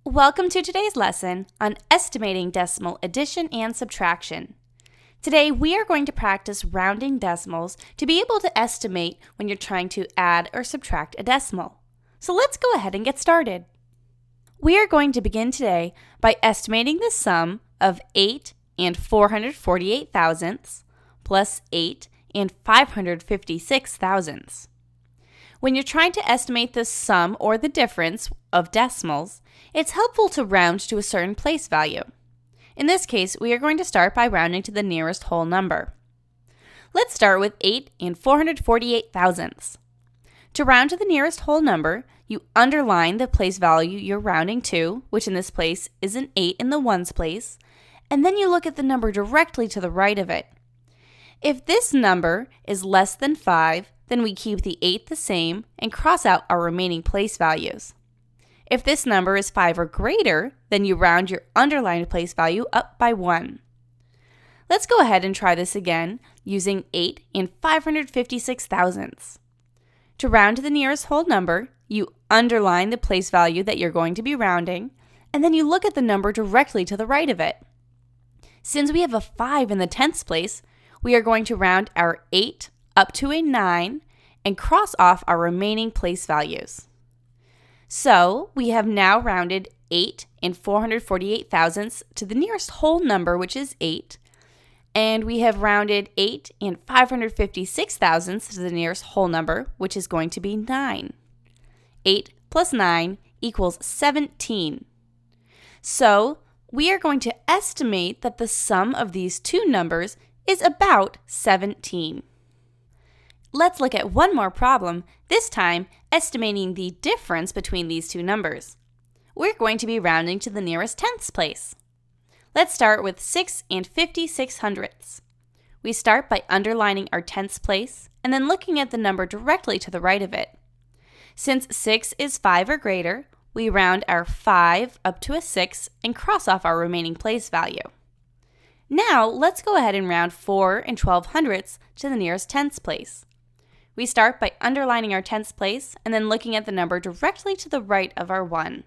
Welcome to today's lesson on estimating decimal addition and subtraction. Today we are going to practice rounding decimals to be able to estimate when you're trying to add or subtract a decimal. So let's go ahead and get started. We are going to begin today by estimating the sum of 8 and 448 thousandths plus 8 and 556 thousandths. When you're trying to estimate the sum or the difference of decimals, it's helpful to round to a certain place value. In this case, we are going to start by rounding to the nearest whole number. Let's start with 8 and 448 thousandths. To round to the nearest whole number, you underline the place value you're rounding to, which in this place is an 8 in the ones place, and then you look at the number directly to the right of it. If this number is less than 5, then we keep the 8 the same and cross out our remaining place values. If this number is 5 or greater, then you round your underlined place value up by 1. Let's go ahead and try this again using 8 and 556 thousandths. To round to the nearest whole number, you underline the place value that you're going to be rounding, and then you look at the number directly to the right of it. Since we have a 5 in the tenths place, we are going to round our 8 up to a 9 and cross off our remaining place values. So we have now rounded 8 and 448 thousandths to the nearest whole number, which is 8, and we have rounded 8 and 556 thousandths to the nearest whole number, which is going to be 9. 8 plus 9 equals 17. So we are going to estimate that the sum of these two numbers is about 17. Let's look at one more problem, this time estimating the difference between these two numbers. We're going to be rounding to the nearest tenths place. Let's start with 6 and 56 hundredths. We start by underlining our tenths place and then looking at the number directly to the right of it. Since 6 is 5 or greater, we round our 5 up to a 6 and cross off our remaining place value. Now, let's go ahead and round 4 and 12 hundredths to the nearest tenths place. We start by underlining our tenths place and then looking at the number directly to the right of our 1.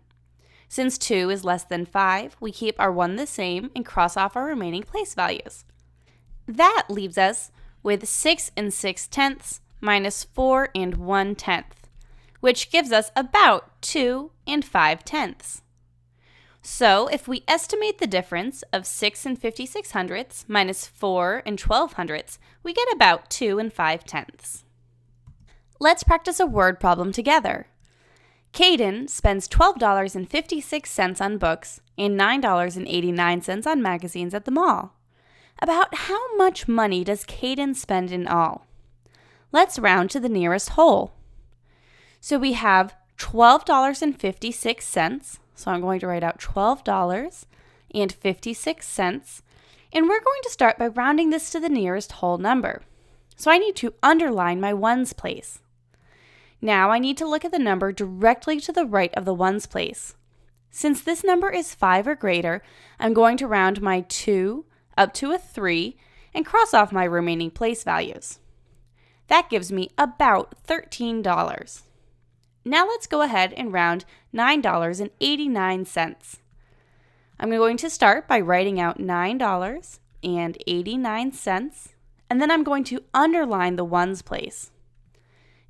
Since 2 is less than 5, we keep our 1 the same and cross off our remaining place values. That leaves us with 6 and 6 tenths minus 4 and 1 tenth, which gives us about 2 and 5 tenths. So if we estimate the difference of 6 and 56 hundredths minus 4 and 12 hundredths, we get about 2 and 5 tenths. Let's practice a word problem together. Caden spends $12.56 on books and $9.89 on magazines at the mall. About how much money does Caden spend in all? Let's round to the nearest whole. So we have $12.56, so I'm going to write out $12.56, and we're going to start by rounding this to the nearest whole number. So I need to underline my ones place. Now I need to look at the number directly to the right of the ones place. Since this number is 5 or greater, I'm going to round my 2 up to a 3 and cross off my remaining place values. That gives me about $13. Now let's go ahead and round $9.89. I'm going to start by writing out $9.89, and then I'm going to underline the ones place.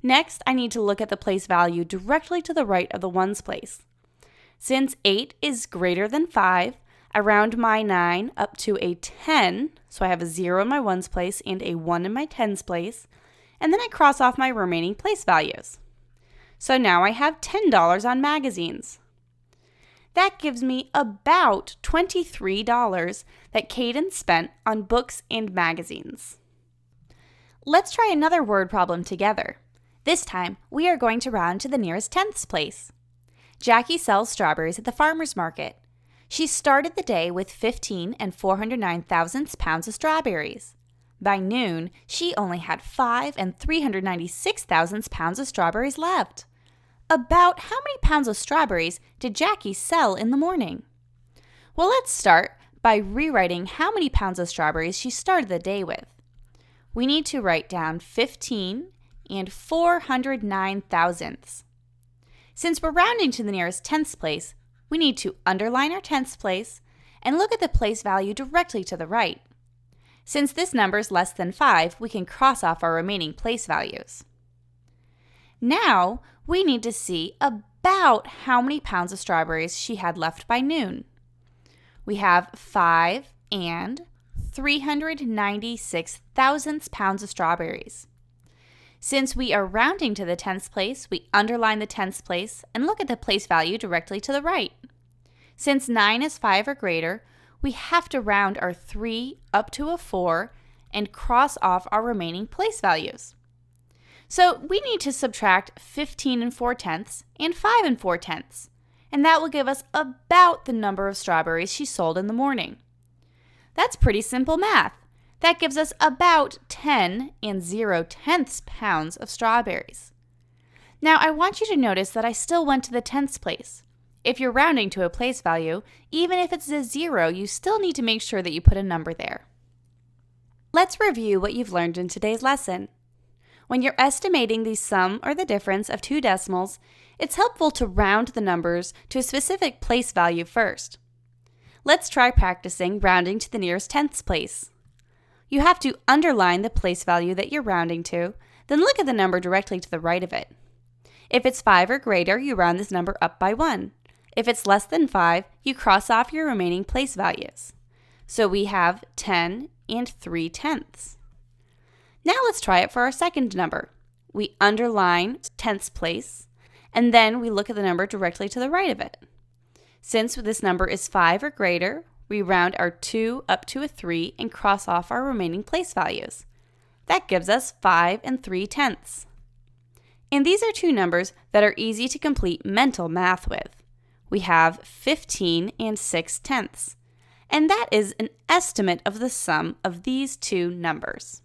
Next, I need to look at the place value directly to the right of the ones place. Since 8 is greater than 5, I round my 9 up to a 10, so I have a 0 in my ones place and a 1 in my tens place, and then I cross off my remaining place values. So now I have $10 on magazines. That gives me about $23 that Caden spent on books and magazines. Let's try another word problem together. This time, we are going to round to the nearest tenths place. Jackie sells strawberries at the farmer's market. She started the day with 15 and 409 thousandths pounds of strawberries. By noon, she only had 5 and 396 thousandths pounds of strawberries left. About how many pounds of strawberries did Jackie sell in the morning? Well, let's start by rewriting how many pounds of strawberries she started the day with. We need to write down 15 and 409 thousandths. Since we're rounding to the nearest tenths place, we need to underline our tenths place and look at the place value directly to the right. Since this number is less than 5, we can cross off our remaining place values. Now, we need to see about how many pounds of strawberries she had left by noon. We have 5 and 396 thousandths pounds of strawberries. Since we are rounding to the tenths place, we underline the tenths place and look at the place value directly to the right. Since 9 is 5 or greater, we have to round our 3 up to a 4 and cross off our remaining place values. So we need to subtract 15 and 4/10 and 5 and 4/10, and that will give us about the number of strawberries she sold in the morning. That's pretty simple math. That gives us about 10 and 0/10 pounds of strawberries. Now I want you to notice that I still went to the tenths place. If you're rounding to a place value, even if it's a 0, you still need to make sure that you put a number there. Let's review what you've learned in today's lesson. When you're estimating the sum or the difference of two decimals, it's helpful to round the numbers to a specific place value first. Let's try practicing rounding to the nearest tenths place. You have to underline the place value that you're rounding to, then look at the number directly to the right of it. If it's 5 or greater, you round this number up by 1. If it's less than 5, you cross off your remaining place values. So we have 10 and 3/10. Now let's try it for our second number. We underline tenths place, and then we look at the number directly to the right of it. Since this number is 5 or greater, we round our 2 up to a 3 and cross off our remaining place values. That gives us 5 and 3/10. And these are two numbers that are easy to complete mental math with. We have 15 and 6/10, and that is an estimate of the sum of these two numbers.